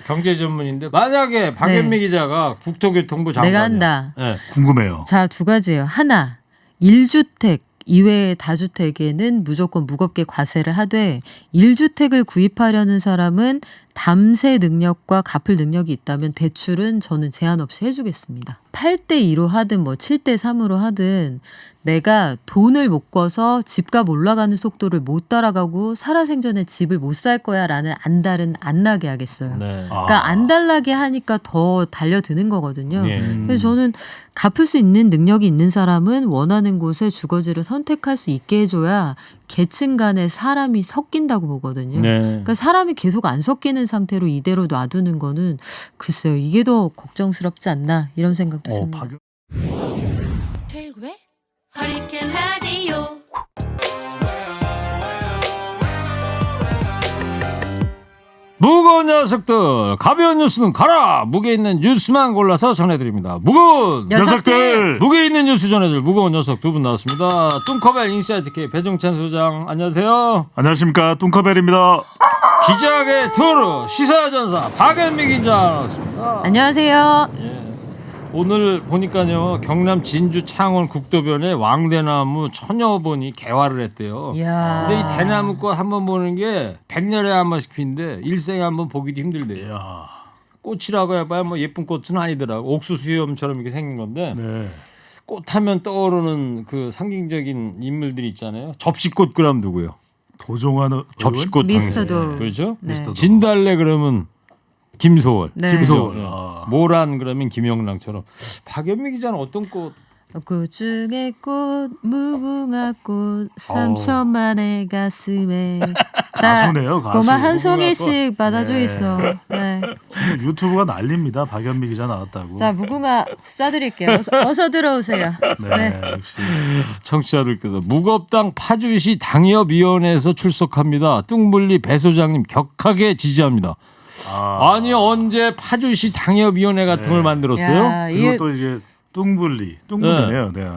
경제 전문인데 만약에 박연미 기자가 국토교통부 장관이야. 내가 한다. 네. 궁금해요. 자, 두 가지예요. 하나, 1주택 이외의 다주택에는 무조건 무겁게 과세를 하되 1주택을 구입하려는 사람은 담세 능력과 갚을 능력이 있다면 대출은 저는 제한 없이 해주겠습니다. 8대2로 하든 뭐 7대3으로 하든 내가 돈을 못 꿔서 집값 올라가는 속도를 못 따라가고 살아생전에 집을 못 살 거야 라는 안달은 안 나게 하겠어요. 네. 그러니까 안달나게 하니까 더 달려드는 거거든요. 네. 그래서 저는 갚을 수 있는 능력이 있는 사람은 원하는 곳에 주거지를 선택할 수 있게 해줘야 계층 간에 사람이 섞인다고 보거든요. 네. 그러니까 사람이 계속 안 섞이는 상태로 이대로 놔두는 거는 글쎄요. 이게 더 걱정스럽지 않나 이런 생각도 듭니다. 최고의 허리케인 라디오. 무거운 녀석들 가벼운 뉴스는 가라. 무게 있는 뉴스만 골라서 전해드립니다. 무거운 녀석들. 무게 있는 뉴스 전해줄 무거운 녀석 두 분 나왔습니다. 뚱커벨 인사이트 K 배종찬 소장 안녕하세요. 안녕하십니까, 뚱커벨입니다. 기자계 투르 시사전사 박연미 기자 나왔습니다. 안녕하세요. 오늘 보니까요 경남 진주 창원 국도변에 왕대나무 천여 본이 개화를 했대요. 이야. 근데 이 대나무꽃 한번 보는 게 100년에 한 번씩 피는데 일생에 한 번 보기도 힘들대요. 이야. 꽃이라고 해봐야 뭐 예쁜 꽃은 아니더라고. 옥수수염처럼 이렇게 생긴 건데 네. 꽃하면 떠오르는 그 상징적인 인물들이 있잖아요. 접시꽃 그럼 누구요? 도종환 의원? 접시꽃 미스터 당연히. 도. 그렇죠? 네. 미스터 도. 진달래 그러면 김소월. 네. 김소월. 그죠? 예. 아. 모란 그러면 김영란처럼. 박연미 기자는 어떤 꽃? 꽃 중에 꽃 무궁화 꽃 3천만의 가슴에 가수네요, 가수. 고마 한 무궁화 송이씩 받아줘 네. 있어. 네. 유튜브가 난립니다. 박연미 기자 나왔다고. 자 무궁화 쏴드릴게요. 어서 들어오세요. 네, 역시. 청취자들께서 무겁당 파주시 당협위원회에서 출석합니다. 뚱블리 배 소장님 격하게 지지합니다. 아니 언제 파주시 당협위원회 같은 네. 걸 만들었어요? 야, 그리고 이게 또 이제 뚱블리네요. 네.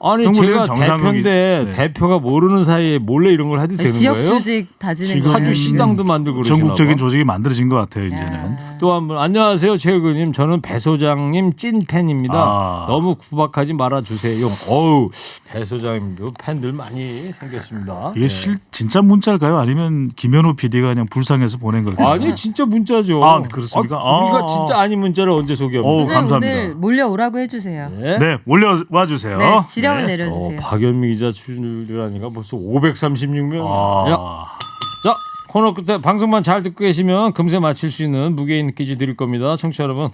아니 뚱블리는 제가 정상적이- 대표인데 네. 대표가 모르는 사이에 몰래 이런 걸 해도 되는 지역 거예요? 조직 다지는 지금 거예요. 파주시 당도 만들고 그러시나 전국적인 봐. 조직이 만들어진 것 같아요. 이제는. 또 한 분 안녕하세요 최일구님 저는 배 소장님 찐 팬입니다. 아. 너무 구박하지 말아주세요. 어우 배 소장님도 팬들 많이 생겼습니다. 이게 진짜 문자일까요? 아니면 김현우 PD가 그냥 불쌍해서 보낸 걸까요? 아니 진짜 문자죠. 아, 그렇습니까? 우리가 아. 진짜 아닌 문자를 언제 소개합니까? 어우, 소장님 감사합니다. 오늘 몰려오라고 해주세요. 네. 네, 올려와 주세요. 네, 지령을 네. 내려주세요. 박연미 기자 출연하니까 벌써 536명. 야, 아, 자 코너 끝에 방송만 잘 듣고 계시면 금세 맞힐 수 있는 무게 있는 퀴즈 드릴 겁니다. 청취자 여러분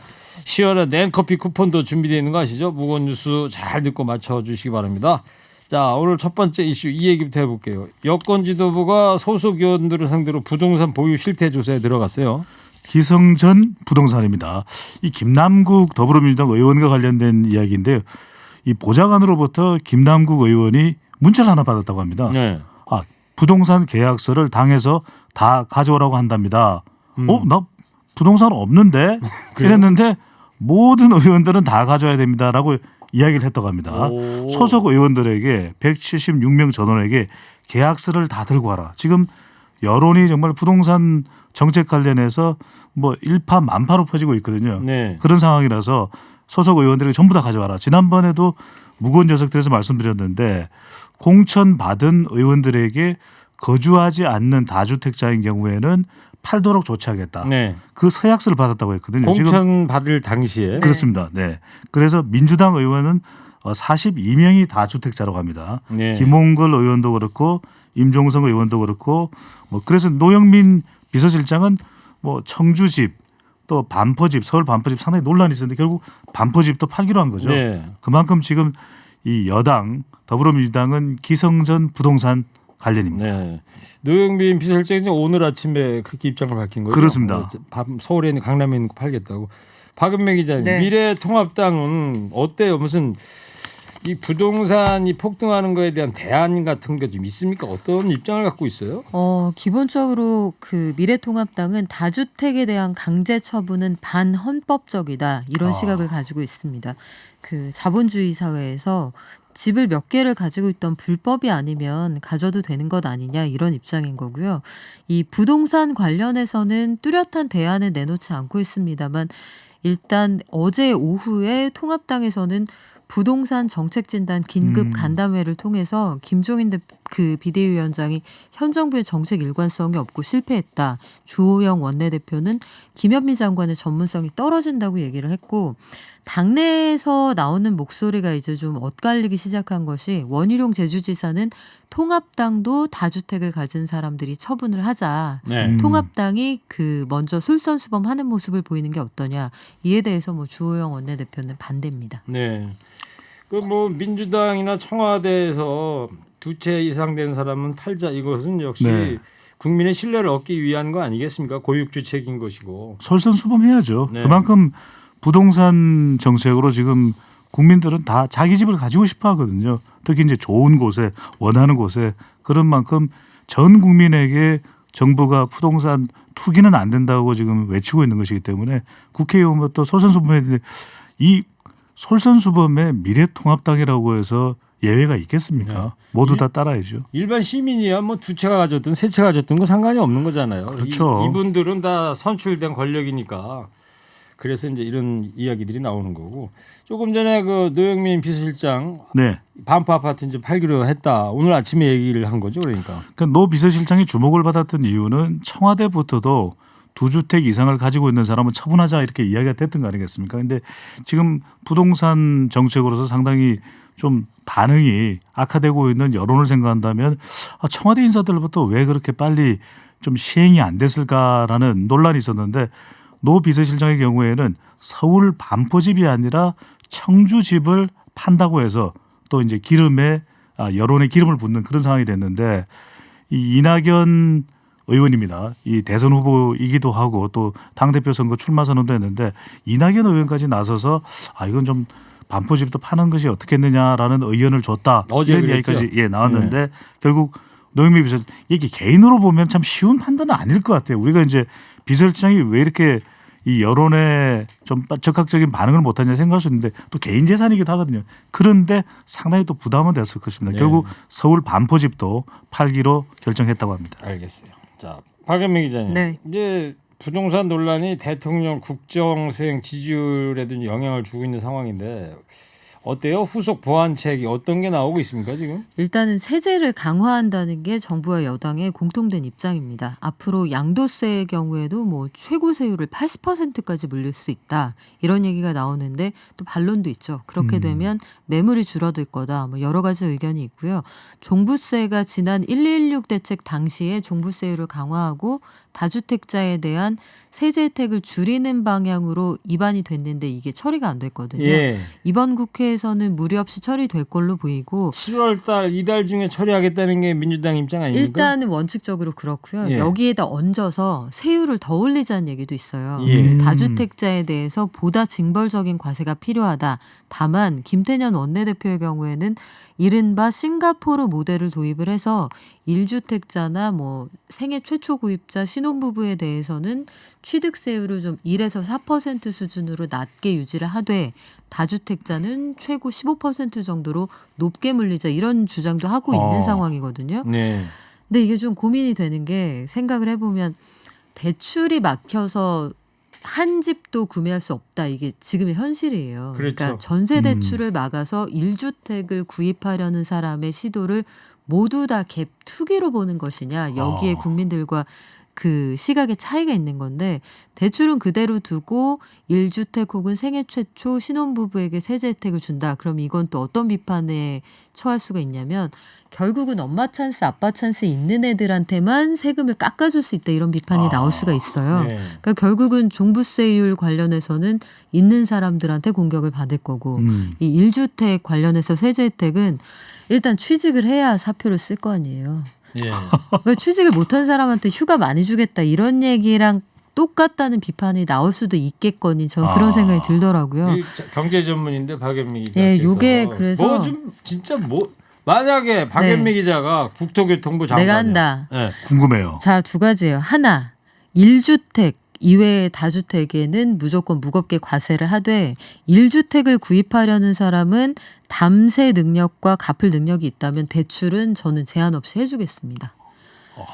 시원한 냉커피 쿠폰도 준비되어 있는 거 아시죠? 무거운 뉴스 잘 듣고 맞춰주시기 바랍니다. 자 오늘 첫 번째 이슈 이 얘기부터 해볼게요. 여권 지도부가 소속 의원들을 상대로 부동산 보유 실태 조사에 들어갔어요. 기성전 부동산입니다. 이 김남국 더불어민주당 의원과 관련된 이야기인데요. 이 보좌관으로부터 김남국 의원이 문자를 하나 받았다고 합니다. 네. 아, 부동산 계약서를 당에서 다 가져오라고 한답니다. 나 부동산 없는데 이랬는데 모든 의원들은 다 가져야 됩니다라고 이야기를 했다고 합니다. 오. 소속 의원들에게 176명 전원에게 계약서를 다 들고 와라. 지금 여론이 정말 부동산 정책 관련해서 뭐 일파만파로 퍼지고 있거든요. 네. 그런 상황이라서 소속 의원들에게 전부 다 가져와라. 지난번에도 무거운 녀석들에서 말씀드렸는데 공천 받은 의원들에게 거주하지 않는 다주택자인 경우에는 팔도록 조치하겠다. 네. 그 서약서를 받았다고 했거든요. 지금 공천 받을 당시에 그렇습니다. 네. 그래서 민주당 의원은 42명이 다주택자라고 합니다. 네. 김홍걸 의원도 그렇고 임종성 의원도 그렇고 뭐 그래서 노영민 비서실장은 뭐 청주집 또 반포집 서울 반포집 상당히 논란이 있었는데 결국 반포집도 팔기로 한 거죠. 네. 그만큼 지금 이 여당 더불어민주당은 기성전 부동산 관련입니다. 네. 노영민 비서실장이 오늘 아침에 그렇게 입장을 밝힌 거죠. 그렇습니다. 서울에 있는 강남에 있는 거 팔겠다고. 박은명 기자님, 네. 미래통합당은 어때요? 무슨 이 부동산이 폭등하는 거에 대한 대안 같은 게 좀 있습니까? 어떤 입장을 갖고 있어요? 기본적으로 그 미래통합당은 다주택에 대한 강제 처분은 반헌법적이다 이런 시각을 가지고 있습니다. 그 자본주의 사회에서 집을 몇 개를 가지고 있던 불법이 아니면 가져도 되는 것 아니냐 이런 입장인 거고요. 이 부동산 관련해서는 뚜렷한 대안을 내놓지 않고 있습니다만 일단 어제 오후에 통합당에서는 부동산 정책진단 긴급 간담회를 통해서 김종인 그 비대위원장이 현 정부의 정책 일관성이 없고 실패했다. 주호영 원내대표는 김현미 장관의 전문성이 떨어진다고 얘기를 했고 당내에서 나오는 목소리가 이제 좀 엇갈리기 시작한 것이 원희룡 제주지사는 통합당도 다주택을 가진 사람들이 처분을 하자. 네. 통합당이 그 먼저 솔선수범하는 모습을 보이는 게 어떠냐. 이에 대해서 뭐 주호영 원내대표는 반대입니다. 네. 그 뭐 민주당이나 청와대에서 두 채 이상 된 사람은 팔자 이것은 역시 네. 국민의 신뢰를 얻기 위한 거 아니겠습니까? 고육주책인 것이고. 솔선수범해야죠. 네. 그만큼 부동산 정책으로 지금 국민들은 다 자기 집을 가지고 싶어 하거든요. 특히 이제 좋은 곳에 원하는 곳에 그런 만큼 전 국민에게 정부가 부동산 투기는 안 된다고 지금 외치고 있는 것이기 때문에 국회의원부터 솔선수범해야 되는데 이 솔선수범의 미래통합당이라고 해서 예외가 있겠습니까? 네. 모두 다 따라야죠. 일반 시민이야 뭐 두 채가 가졌든 세 채가 가졌든 거 상관이 없는 거잖아요. 그렇죠. 이분들은 다 선출된 권력이니까. 그래서 이제 이런 이야기들이 나오는 거고. 조금 전에 그 노영민 비서실장 네. 반포 아파트 이제 팔기로 했다. 오늘 아침에 얘기를 한 거죠, 그러니까. 그러니까 노 비서실장이 주목을 받았던 이유는 청와대부터도 두 주택 이상을 가지고 있는 사람은 처분하자 이렇게 이야기가 됐던 거 아니겠습니까? 근데 지금 부동산 정책으로서 상당히 좀 반응이 악화되고 있는 여론을 생각한다면 청와대 인사들부터 왜 그렇게 빨리 좀 시행이 안 됐을까라는 논란이 있었는데 노 비서실장의 경우에는 서울 반포집이 아니라 청주집을 판다고 해서 또 이제 여론에 기름을 붓는 그런 상황이 됐는데 이 이낙연 의원입니다. 이 대선 후보이기도 하고 또 당대표 선거 출마 선언도 했는데 이낙연 의원까지 나서서 이건 좀 반포집도 파는 것이 어떻겠느냐라는 의견을 줬다. 어제 이런 그랬죠. 이야기까지 나왔는데 결국 노영민 비서 이게 개인으로 보면 참 쉬운 판단은 아닐 것 같아요. 우리가 이제 비서실장이 왜 이렇게 이 여론에 좀 적극적인 반응을 못하냐 생각할 수 있는데 또 개인 재산이기도 하거든요. 그런데 상당히 또 부담은 됐을 것입니다. 네. 결국 서울 반포집도 팔기로 결정했다고 합니다. 알겠어요. 자, 박연미 기자님. 네. 이제 부동산 논란이 대통령 국정 수행 지지율에도 영향을 주고 있는 상황인데 어때요? 후속 보완책이 어떤 게 나오고 있습니까 지금? 일단은 세제를 강화한다는 게 정부와 여당의 공통된 입장입니다. 앞으로 양도세의 경우에도 뭐 최고 세율을 80%까지 물릴 수 있다. 이런 얘기가 나오는데 또 반론도 있죠. 그렇게 되면 매물이 줄어들 거다. 뭐 여러 가지 의견이 있고요. 종부세가 지난 1216 대책 당시에 종부세율을 강화하고 다주택자에 대한 세제 혜택을 줄이는 방향으로 입안이 됐는데 이게 처리가 안 됐거든요. 예. 이번 국회에서는 무리 없이 처리될 걸로 보이고 7월 달 이달 중에 처리하겠다는 게 민주당 입장 아닙니까? 일단은 원칙적으로 그렇고요. 예. 여기에다 얹어서 세율을 더 올리자는 얘기도 있어요. 예. 그 다주택자에 대해서 보다 징벌적인 과세가 필요하다. 다만 김태년 원내대표의 경우에는 이른바 싱가포르 모델을 도입을 해서 1주택자나 뭐 생애 최초 구입자 신혼부부에 대해서는 취득세율을 좀 1에서 4% 수준으로 낮게 유지를 하되 다주택자는 최고 15% 정도로 높게 물리자 이런 주장도 하고 있는 상황이거든요. 네. 근데 이게 좀 고민이 되는 게 생각을 해보면 대출이 막혀서 한 집도 구매할 수 없다. 이게 지금의 현실이에요. 그렇죠. 그러니까 전세 대출을 막아서 1주택을 구입하려는 사람의 시도를 모두 다 갭 투기로 보는 것이냐. 여기에 국민들과 그 시각의 차이가 있는 건데 대출은 그대로 두고 1주택 혹은 생애 최초 신혼부부에게 세제 혜택을 준다. 그럼 이건 또 어떤 비판에 처할 수가 있냐면 결국은 엄마 찬스, 아빠 찬스 있는 애들한테만 세금을 깎아줄 수 있다. 이런 비판이 나올 수가 있어요. 네. 그러니까 결국은 종부세율 관련해서는 있는 사람들한테 공격을 받을 거고 이 1주택 관련해서 세제 혜택은 일단 취직을 해야 사표를 쓸 거 아니에요. 예. 그러니까 취직을 못한 사람한테 휴가 많이 주겠다 이런 얘기랑 똑같다는 비판이 나올 수도 있겠거니 전 그런 아. 생각이 들더라고요. 이 경제 전문인데 박연미 기자. 예, 요게 그래서 뭐 좀 진짜 뭐 만약에 박연미 기자가 국토교통부 장관이야. 내가 한다. 예. 궁금해요. 자, 두 가지예요. 하나, 1주택 이외의 다주택에는 무조건 무겁게 과세를 하되 1주택을 구입하려는 사람은 담세 능력과 갚을 능력이 있다면 대출은 저는 제한 없이 해주겠습니다.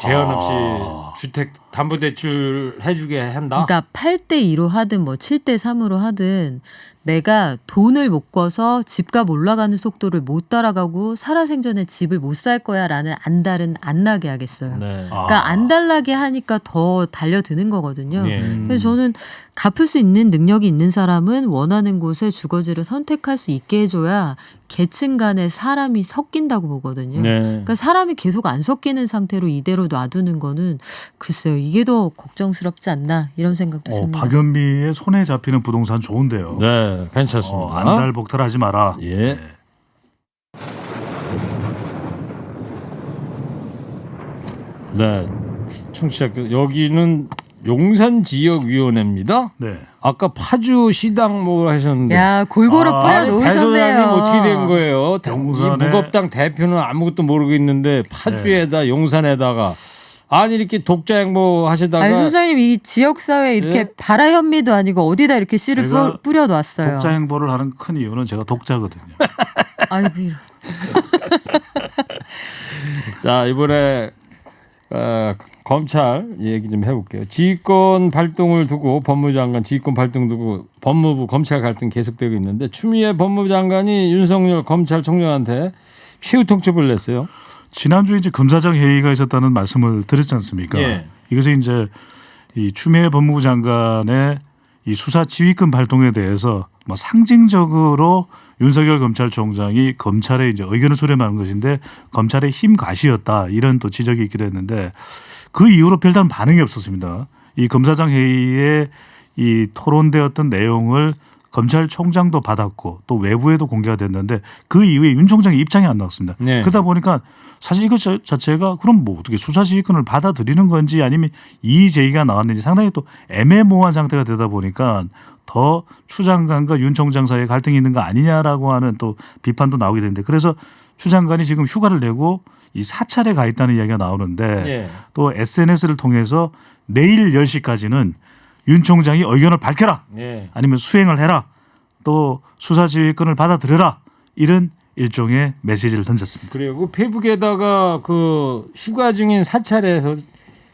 제한 없이 주택 담보 대출 해주게 한다. 그러니까 8대2로 하든 뭐 7대3으로 하든 내가 돈을 못 꿔서 집값 올라가는 속도를 못 따라가고 살아생전에 집을 못 살 거야라는 안달은 안 나게 하겠어요. 네. 그러니까 안 달라게 하니까 더 달려드는 거거든요. 예. 그래서 저는 갚을 수 있는 능력이 있는 사람은 원하는 곳에 주거지를 선택할 수 있게 해줘야 계층 간에 사람이 섞인다고 보거든요. 네. 그러니까 사람이 계속 안 섞이는 상태로 이대로 놔두는 거는 글쎄요. 이게 더 걱정스럽지 않나 이런 생각도 듭니다. 박연미의 손에 잡히는 부동산 좋은데요. 네, 괜찮습니다. 안달복달하지 마라. 예. 네. 청취자 여기는 용산지역위원회입니다. 네. 아까 파주 시당 뭐 하셨는데 야 골고루 뿌려 배 놓으셨네요. 소장님 어떻게 된 거예요? 용산에- 이 무겁당 대표는 아무것도 모르고 있는데 파주에다 용산에다가 아니 이렇게 독자 행보 하시다가 아니 소장님 이 지역 사회 이렇게 예? 바라현미도 아니고 어디다 이렇게 씨를 제가 뿌려 놨어요. 독자 행보를 하는 큰 이유는 제가 독자거든요. 아이고 이런. 자 이번에 검찰 얘기 좀 해볼게요. 지휘권 발동을 두고 법무장관 지휘권 발동 두고 법무부 검찰 갈등 계속되고 있는데 추미애 법무부 장관이 윤석열 검찰총장한테 최후 통첩을 냈어요. 지난주에 이제 검사장 회의가 있었다는 말씀을 드렸지 않습니까? 예. 이것이 이제 이 추미애 법무부 장관의 이 수사 지휘권 발동에 대해서 뭐 상징적으로 윤석열 검찰총장이 검찰에 이제 의견을 수렴하는 것인데 검찰의 힘 과시였다 이런 또 지적이 있기도 했는데 그 이후로 별다른 반응이 없었습니다. 이 검사장 회의에 이 토론되었던 내용을 검찰총장도 받았고 또 외부에도 공개가 됐는데 그 이후에 윤 총장의 입장이 안 나왔습니다. 네. 그러다 보니까 사실 이것 자체가 그럼 뭐 어떻게 수사지휘권을 받아들이는 건지 아니면 이의 제기가 나왔는지 상당히 또 애매모호한 상태가 되다 보니까 더 추 장관과 윤 총장 사이에 갈등이 있는 거 아니냐라고 하는 또 비판도 나오게 되는데 그래서 추 장관이 지금 휴가를 내고 이 사찰에 가 있다는 이야기가 나오는데 예. 또 SNS를 통해서 내일 10시까지는 윤 총장이 의견을 밝혀라 예. 아니면 수행을 해라 또 수사지휘권을 받아들여라 이런 일종의 메시지를 던졌습니다. 그리고 페북에다가 그 휴가 중인 사찰에서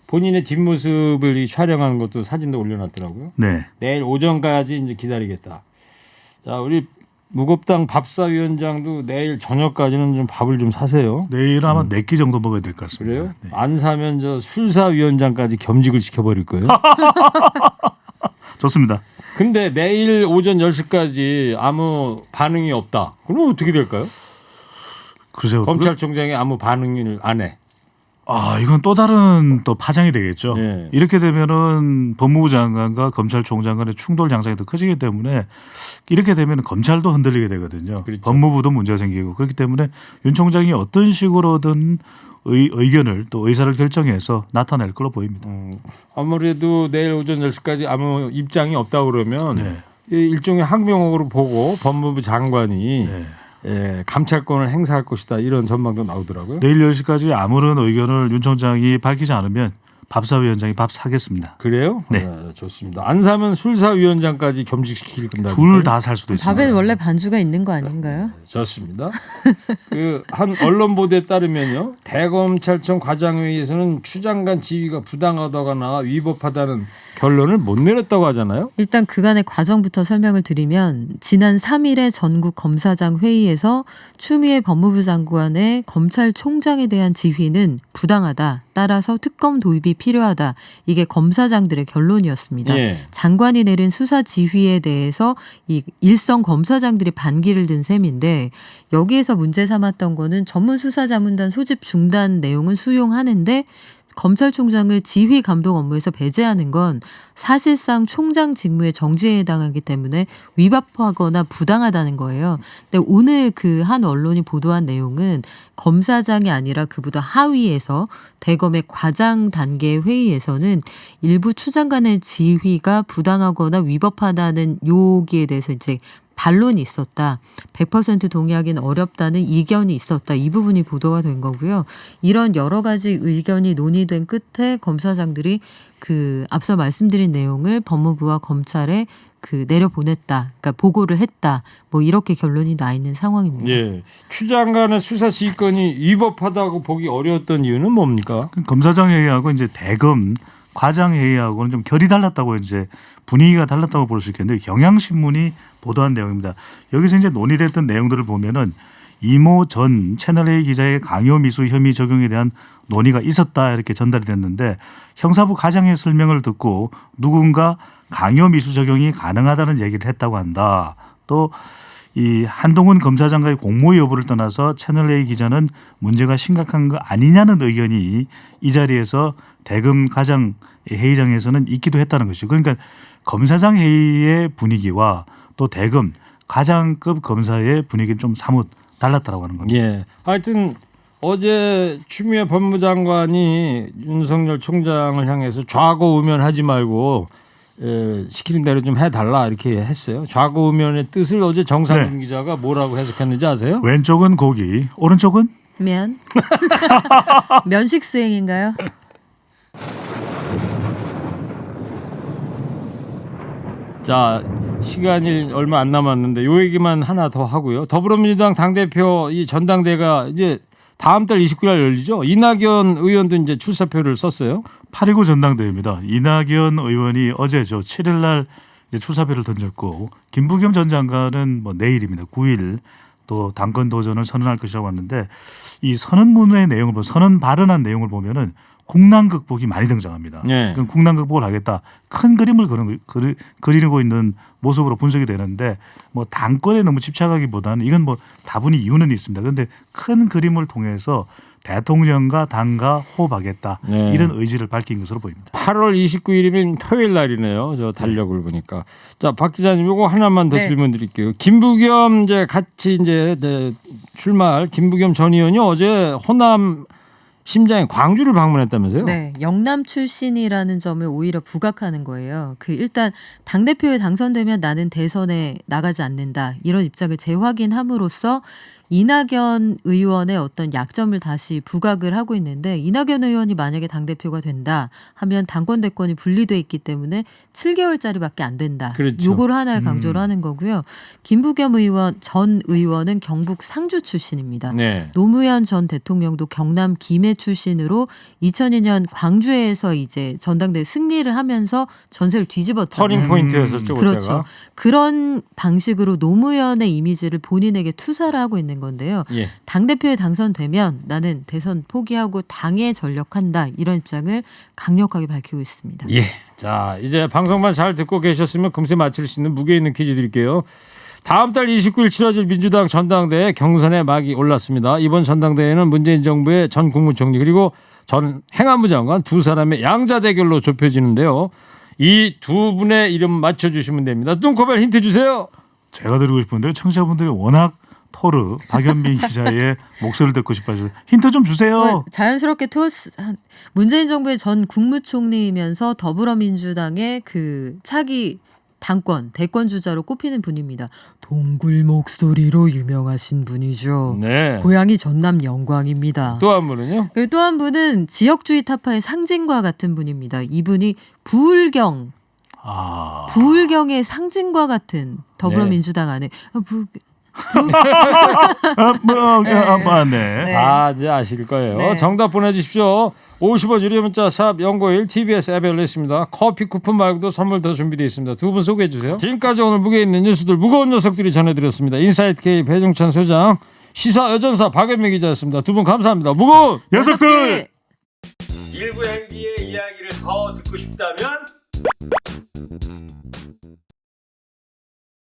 본인의 뒷모습을 이 촬영하는 것도 사진도 올려놨더라고요. 네. 내일 오전까지 이제 기다리겠다. 자, 우리 무겁당 밥사위원장도 내일 저녁까지는 좀 밥을 좀 사세요. 내일 아마 4끼 정도 먹어야 될 것 같습니다. 그래요? 네. 안 사면 저 술사위원장까지 겸직을 시켜버릴 거예요. 좋습니다. 근데 내일 오전 10시까지 아무 반응이 없다. 그럼 어떻게 될까요? 글쎄요. 검찰총장이 아무 반응을 안 해. 이건 또 다른 또 파장이 되겠죠. 네. 이렇게 되면은 법무부 장관과 검찰총장 간의 충돌 양상이 더 커지기 때문에 이렇게 되면 검찰도 흔들리게 되거든요. 그렇죠. 법무부도 문제가 생기고 그렇기 때문에 윤 총장이 어떤 식으로든 의견을 또 의사를 결정해서 나타낼 걸로 보입니다. 아무래도 내일 오전 10시까지 아무 입장이 없다 그러면 네. 이 일종의 항명으로 보고 법무부 장관이 네. 예, 감찰권을 행사할 것이다 이런 전망도 나오더라고요. 내일 10시까지 아무런 의견을 윤 총장이 밝히지 않으면 밥사위원장이 밥 사겠습니다. 그래요? 네. 좋습니다. 안 사면 술사위원장까지 겸직시킬 건다. 둘 다 살 수도 있습니다. 밥에 원래 반주가 있는 거 아닌가요? 좋습니다. 그 한 언론 보도에 따르면요, 대검찰청 과장회의에서는 추 장관 지휘가 부당하다거나 위법하다는 결론을 못 내렸다고 하잖아요. 일단 그간의 과정부터 설명을 드리면 지난 3일에 전국 검사장 회의에서 추미애 법무부 장관의 검찰총장에 대한 지휘는 부당하다. 따라서 특검 도입이 필요하다. 이게 검사장들의 결론이었습니다. 예. 장관이 내린 수사 지휘에 대해서 이 일선 검사장들이 반기를 든 셈인데 여기에서 문제 삼았던 거는 전문 수사자문단 소집 중단 내용은 수용하는데 검찰총장을 지휘 감독 업무에서 배제하는 건 사실상 총장 직무의 정지에 해당하기 때문에 위법하거나 부당하다는 거예요. 근데 오늘 그 한 언론이 보도한 내용은 검사장이 아니라 그보다 하위에서 대검의 과장 단계 회의에서는 일부 추장 간의 지휘가 부당하거나 위법하다는 요기에 대해서 이제 반론이 있었다. 100% 동의하기는 어렵다는 이견이 있었다. 이 부분이 보도가 된 거고요. 이런 여러 가지 의견이 논의된 끝에 검사장들이 그 앞서 말씀드린 내용을 법무부와 검찰에 그 내려보냈다. 그러니까 보고를 했다. 뭐 이렇게 결론이 나 있는 상황입니다. 예. 추장 간의 수사 지휘권이 위법하다고 보기 어려웠던 이유는 뭡니까? 검사장 회의하고 이제 대검 과장 회의하고는 좀 결이 달랐다고 이제 분위기가 달랐다고 볼 수 있겠는데 경향신문이 보도한 내용입니다. 여기서 이제 논의됐던 내용들을 보면은 이모 전 채널A 기자의 강요 미수 혐의 적용에 대한 논의가 있었다 이렇게 전달이 됐는데 형사부 과장의 설명을 듣고 누군가 강요 미수 적용이 가능하다는 얘기를 했다고 한다. 또 이 한동훈 검사장과의 공모 여부를 떠나서 채널A 기자는 문제가 심각한 거 아니냐는 의견이 이 자리에서 대검 과장 회의장에서는 있기도 했다는 것이죠. 그러니까 검사장 회의의 분위기와 또 대검 과장급 검사의 분위기는 좀 사뭇 달랐다고 하는 겁니다. 예. 하여튼 어제 추미애 법무장관이 윤석열 총장을 향해서 좌고우면하지 말고 시키는 대로 좀 해달라 이렇게 했어요. 좌고우면의 뜻을 어제 정상근 네. 기자가 뭐라고 해석했는지 아세요? 왼쪽은 고기, 오른쪽은 면? 면식 수행인가요? 자, 시간이 얼마 안 남았는데 요 얘기만 하나 더 하고요. 더불어민주당 당대표 이 전당대가 이제 다음 달 29일 열리죠. 이낙연 의원도 이제 출사표를 썼어요. 8.29 전당대회입니다. 이낙연 의원이 어제죠. 7일 날 이제 출사표를 던졌고 김부겸 전 장관은 뭐 내일입니다. 9일 또 당권 도전을 선언할 것이라고 하는데 이 선언문의 내용을 보면 선언 발언한 내용을 보면은 국난 극복이 많이 등장합니다. 네. 그럼 국난 극복을 하겠다. 큰 그림을 그리고 있는 모습으로 분석이 되는데 뭐 당권에 너무 집착하기보다는 이건 뭐 다분히 이유는 있습니다. 그런데 큰 그림을 통해서 대통령과 당과 호흡하겠다. 네. 이런 의지를 밝힌 것으로 보입니다. 8월 29일이면 토요일 날이네요. 저 달력을 보니까. 자, 박 기자님 이거 하나만 더 네. 질문 드릴게요. 김부겸 이제 같이 이제 출마할 김부겸 전 의원이 어제 호남 심장의 광주를 방문했다면서요? 네, 영남 출신이라는 점을 오히려 부각하는 거예요. 그 일단 당 대표에 당선되면 나는 대선에 나가지 않는다 이런 입장을 재확인함으로써 이낙연 의원의 어떤 약점을 다시 부각을 하고 있는데 이낙연 의원이 만약에 당대표가 된다 하면 당권 대권이 분리돼 있기 때문에 7개월짜리밖에 안 된다. 그렇죠. 요걸 하나를 강조를 하는 거고요. 김부겸 의원 전 의원은 경북 상주 출신입니다. 네. 노무현 전 대통령도 경남 김해 출신으로 2002년 광주에서 이제 전당대회 승리를 하면서 전세를 뒤집었잖아요. 터닝 포인트였었죠. 그렇죠. 그때가. 그런 방식으로 노무현의 이미지를 본인에게 투사를 하고 있는 건데요. 예. 당대표에 당선되면 나는 대선 포기하고 당에 전력한다. 이런 입장을 강력하게 밝히고 있습니다. 예. 자, 이제 방송만 잘 듣고 계셨으면 금세 맞힐 수 있는 무게 있는 퀴즈 드릴게요. 다음 달 29일 치러질 민주당 전당대회 경선에 막이 올랐습니다. 이번 전당대회는 문재인 정부의 전 국무총리 그리고 전 행안부 장관 두 사람의 양자 대결로 좁혀지는데요. 이 두 분의 이름 맞춰주시면 됩니다. 뚱코벨 힌트 주세요. 제가 드리고 싶은데 청취자분들이 워낙 토르 박연빈 기자의 목소리를 듣고 싶어서 힌트 좀 주세요. 자연스럽게 문재인 정부의 전 국무총리이면서 더불어민주당의 그 차기 대권 주자로 꼽히는 분입니다. 동굴 목소리로 유명하신 분이죠. 네. 고향이 전남 영광입니다. 또 한 분은요? 그리고 또 한 분은 지역주의 타파의 상징과 같은 분입니다. 이분이 부울경의 상징과 같은 더불어민주당 안에 네. 다 이제 아실 거예요. 네. 정답 보내주십시오. 50원 유료 문자 샵 0951 TBS 앱에 열렸습니다. 커피 쿠폰 말고도 선물 더 준비되어 있습니다. 두 분 소개해 주세요. 지금까지 오늘 무게 있는 뉴스들 무거운 녀석들이 전해드렸습니다. 인사이트 K 배종찬 소장 시사 여전사 박연미 기자였습니다. 두 분 감사합니다. 무거운 녀석들. 일부 행기의 이야기를 더 듣고 싶다면